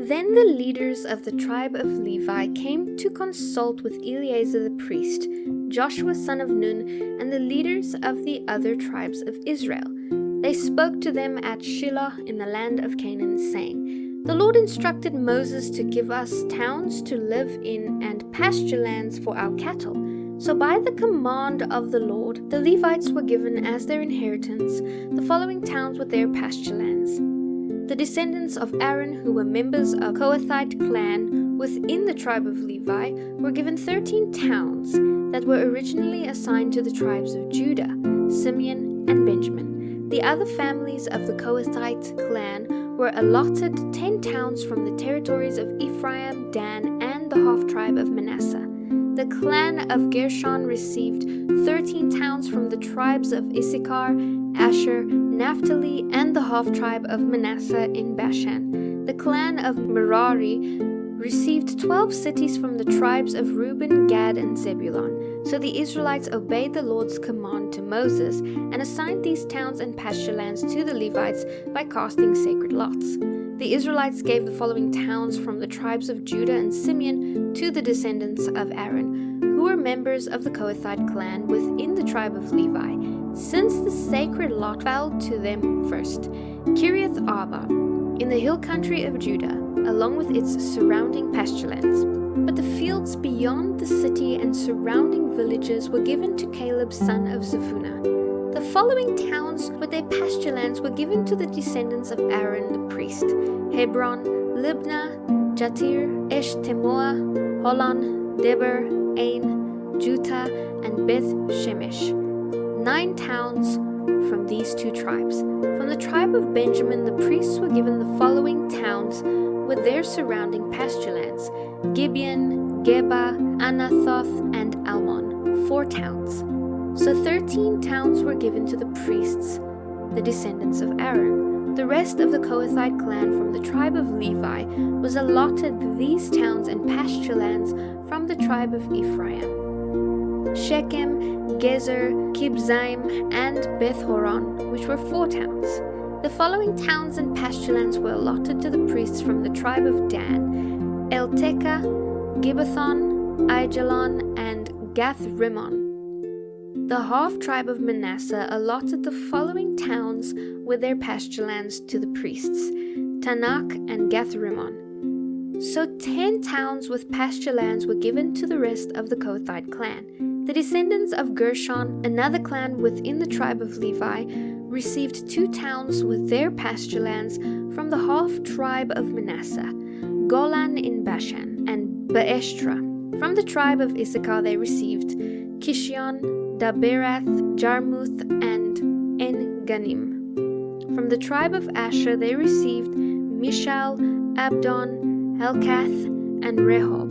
Then the leaders of the tribe of Levi came to consult with Eleazar the priest, Joshua son of Nun, and the leaders of the other tribes of Israel. They spoke to them at Shiloh in the land of Canaan, saying, "The Lord instructed Moses to give us towns to live in and pasture lands for our cattle. So by the command of the Lord, the Levites were given as their inheritance the following towns with their pasture lands. The descendants of Aaron, who were members of Kohathite clan within the tribe of Levi, were given 13 towns that were originally assigned to the tribes of Judah, Simeon, and Benjamin. The other families of the Kohathite clan were allotted 10 towns from the territories of Ephraim, Dan, and the half-tribe of Manasseh. The clan of Gershon received 13 towns from the tribes of Issachar, Asher, Naphtali, and the half-tribe of Manasseh in Bashan. The clan of Merari received 12 cities from the tribes of Reuben, Gad, and Zebulun. So the Israelites obeyed the Lord's command to Moses and assigned these towns and pasture lands to the Levites by casting sacred lots. The Israelites gave the following towns from the tribes of Judah and Simeon to the descendants of Aaron, who were members of the Kohathite clan within the tribe of Levi, since the sacred lot fell to them first: Kiriath Arba, in the hill country of Judah, along with its surrounding pasture lands. But the fields beyond the city and surrounding villages were given to Caleb son of Zephunah. The following towns with their pasture lands were given to the descendants of Aaron the priest: Hebron, Libnah, Jatir, Eshtemoa, Holon, Deber, Ain, Juttah, and Beth Shemesh. 9 towns from these 2 tribes. From the tribe of Benjamin, the priests were given the following towns with their surrounding pasture lands: Gibeon, Geba, Anathoth, and Almon, 4 towns. So 13 towns were given to the priests, the descendants of Aaron. The rest of the Kohathite clan from the tribe of Levi was allotted these towns and pasture lands from the tribe of Ephraim: Shechem, Gezer, Kibzaim, and Beth-horon, which were 4 towns. The following towns and pasture lands were allotted to the priests from the tribe of Dan: Eltekeh, Gibbethon, Aijalon, and Gath-rimmon. The half-tribe of Manasseh allotted the following towns with their pasture lands to the priests: Tanakh and Gath-rimmon. So 10 towns with pasture lands were given to the rest of the Kohathite clan. The descendants of Gershon, another clan within the tribe of Levi, received 2 towns with their pasture lands from the half-tribe of Manasseh: Golan in Bashan and Beeshtra. From the tribe of Issachar they received Kishion, Daberath, Jarmuth, and En-ganim. From the tribe of Asher they received Mishal, Abdon, Helkath, and Rehob.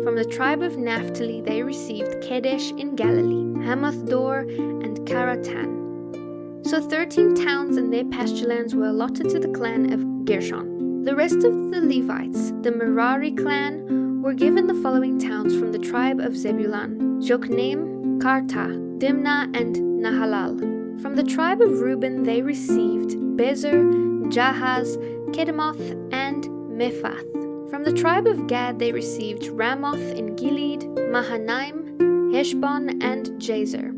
From the tribe of Naphtali they received Kedesh in Galilee, Hamath-dor, and Karatan. So 13 towns and their pasture lands were allotted to the clan of Gershon. The rest of the Levites, the Merari clan, were given the following towns from the tribe of Zebulun: Jokneam, Karta, Dimnah, and Nahalal. From the tribe of Reuben they received Bezer, Jahaz, Kedemoth, and Mephath. From the tribe of Gad they received Ramoth in Gilead, Mahanaim, Heshbon, and Jazer.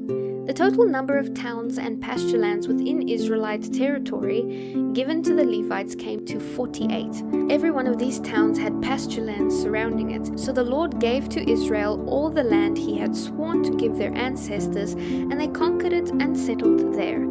The total number of towns and pasture lands within Israelite territory given to the Levites came to 48. Every one of these towns had pasture lands surrounding it. So the Lord gave to Israel all the land he had sworn to give their ancestors, and they conquered it and settled there.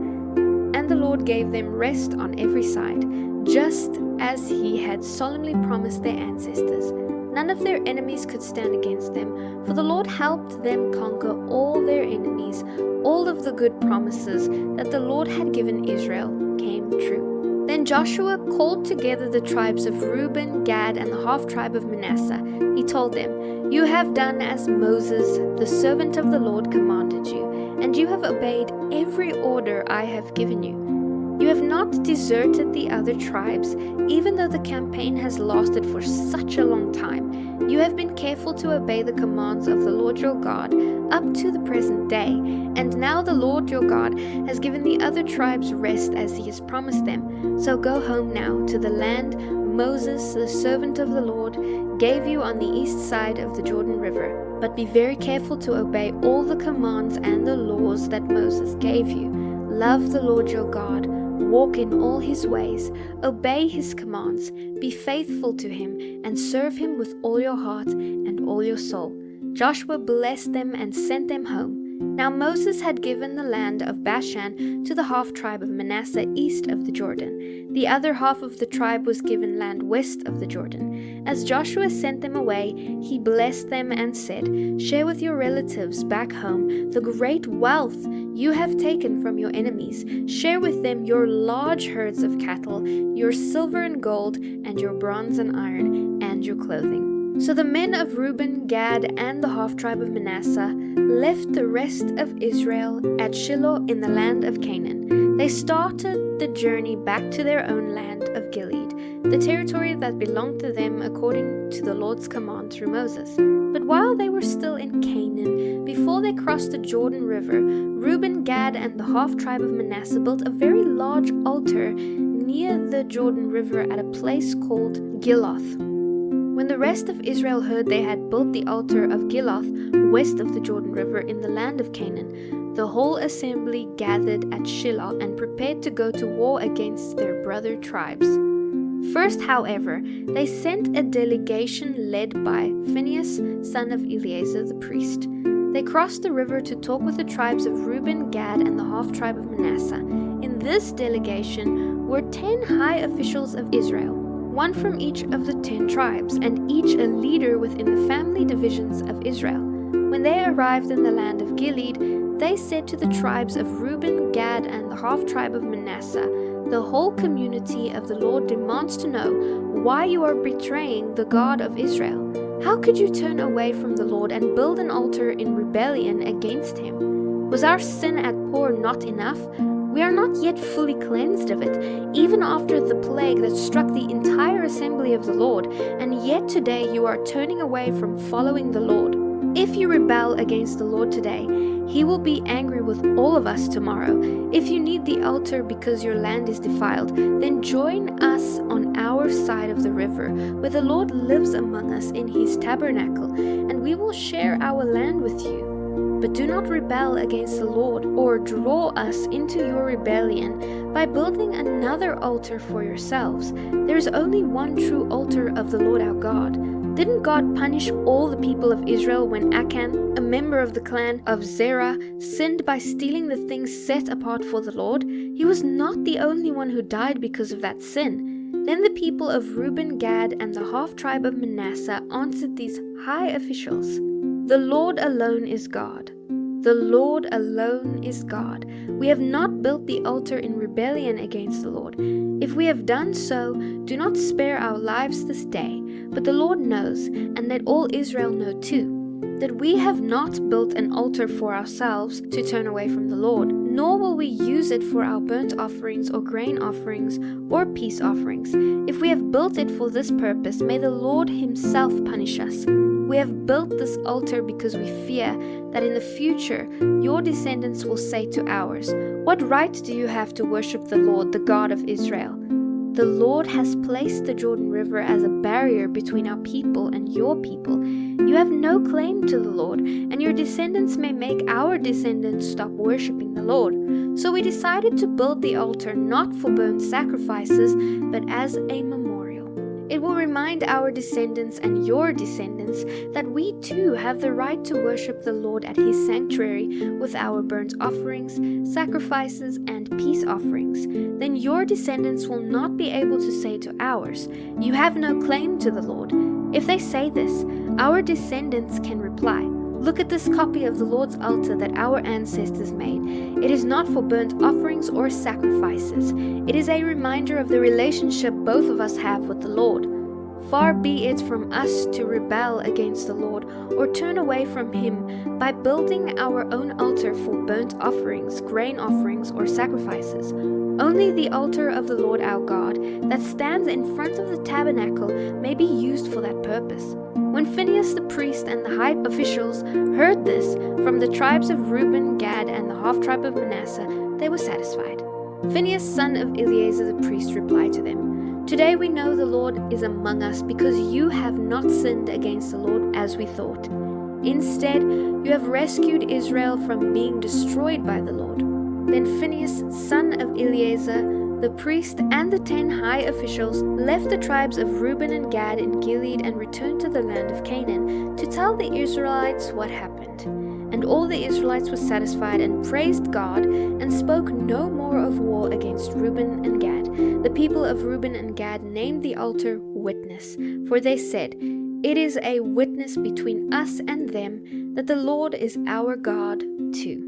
And the Lord gave them rest on every side, just as he had solemnly promised their ancestors. None of their enemies could stand against them, for the Lord helped them conquer all their enemies. All of the good promises that the Lord had given Israel came true. Then Joshua called together the tribes of Reuben, Gad, and the half-tribe of Manasseh. He told them, "You have done as Moses, the servant of the Lord, commanded you, and you have obeyed every order I have given you. You have not deserted the other tribes, even though the campaign has lasted for such a long time. You have been careful to obey the commands of the Lord your God up to the present day, and now the Lord your God has given the other tribes rest as he has promised them. So go home now to the land Moses, the servant of the Lord, gave you on the east side of the Jordan River. But be very careful to obey all the commands and the laws that Moses gave you. Love the Lord your God, walk in all his ways, obey his commands, be faithful to him, and serve him with all your heart and all your soul." Joshua blessed them and sent them home. Now Moses had given the land of Bashan to the half-tribe of Manasseh east of the Jordan. The other half of the tribe was given land west of the Jordan. As Joshua sent them away, he blessed them and said, "Share with your relatives back home the great wealth you have taken from your enemies. Share with them your large herds of cattle, your silver and gold, and your bronze and iron, and your clothing." So the men of Reuben, Gad, and the half-tribe of Manasseh left the rest of Israel at Shiloh in the land of Canaan. They started the journey back to their own land of Gilead, the territory that belonged to them according to the Lord's command through Moses. But while they were still in Canaan, before they crossed the Jordan River, Reuben, Gad, and the half-tribe of Manasseh built a very large altar near the Jordan River at a place called Giloth. When the rest of Israel heard they had built the altar of Giloth west of the Jordan River in the land of Canaan, the whole assembly gathered at Shiloh and prepared to go to war against their brother tribes. First, however, they sent a delegation led by Phinehas, son of Eleazar the priest. They crossed the river to talk with the tribes of Reuben, Gad, and the half-tribe of Manasseh. In this delegation were 10 high officials of Israel, one from each of the 10 tribes, and each a leader within the family divisions of Israel. When they arrived in the land of Gilead, they said to the tribes of Reuben, Gad, and the half-tribe of Manasseh, "The whole community of the Lord demands to know why you are betraying the God of Israel. How could you turn away from the Lord and build an altar in rebellion against him? Was our sin at Por not enough? We are not yet fully cleansed of it, even after the plague that struck the entire assembly of the Lord, and yet today you are turning away from following the Lord. If you rebel against the Lord today, he will be angry with all of us tomorrow. If you need the altar because your land is defiled, then join us on our side of the river, where the Lord lives among us in his tabernacle, and we will share our land with you. But do not rebel against the Lord or draw us into your rebellion by building another altar for yourselves. There is only one true altar of the Lord our God. Didn't God punish all the people of Israel when Achan, a member of the clan of Zerah, sinned by stealing the things set apart for the Lord? He was not the only one who died because of that sin. Then the people of Reuben, Gad, and the half-tribe of Manasseh answered these high officials, "The Lord alone is God. The Lord alone is God. We have not built the altar in rebellion against the Lord. If we have done so, do not spare our lives this day. But the Lord knows, and let all Israel know too, that we have not built an altar for ourselves to turn away from the Lord, nor will we use it for our burnt offerings or grain offerings or peace offerings. If we have built it for this purpose, may the Lord himself punish us. We have built this altar because we fear that in the future your descendants will say to ours, 'What right do you have to worship the Lord, the God of Israel?' The Lord has placed the Jordan River as a barrier between our people and your people. You have no claim to the Lord, and your descendants may make our descendants stop worshiping the Lord." So we decided to build the altar not for burnt sacrifices, but as a memorial. It will remind our descendants and your descendants that we too have the right to worship the Lord at his sanctuary with our burnt offerings, sacrifices, and peace offerings. Then your descendants will not be able to say to ours, "You have no claim to the Lord." If they say this, our descendants can reply, "Look at this copy of the Lord's altar that our ancestors made. It is not for burnt offerings or sacrifices. It is a reminder of the relationship both of us have with the Lord. Far be it from us to rebel against the Lord or turn away from him by building our own altar for burnt offerings, grain offerings, or sacrifices. Only the altar of the Lord our God that stands in front of the tabernacle may be used for that purpose." When Phinehas the priest and the high officials heard this from the tribes of Reuben, Gad, and the half-tribe of Manasseh, they were satisfied. Phinehas, son of Eleazar the priest, replied to them, Today we know the Lord is among us because you have not sinned against the Lord as we thought. Instead, you have rescued Israel from being destroyed by the Lord." Then Phinehas, son of Eleazar, the priest, and the 10 high officials left the tribes of Reuben and Gad in Gilead and returned to the land of Canaan to tell the Israelites what happened. And all the Israelites were satisfied and praised God and spoke no more of war against Reuben and Gad. The people of Reuben and Gad named the altar Witness, for they said, "It is a witness between us and them that the Lord is our God too."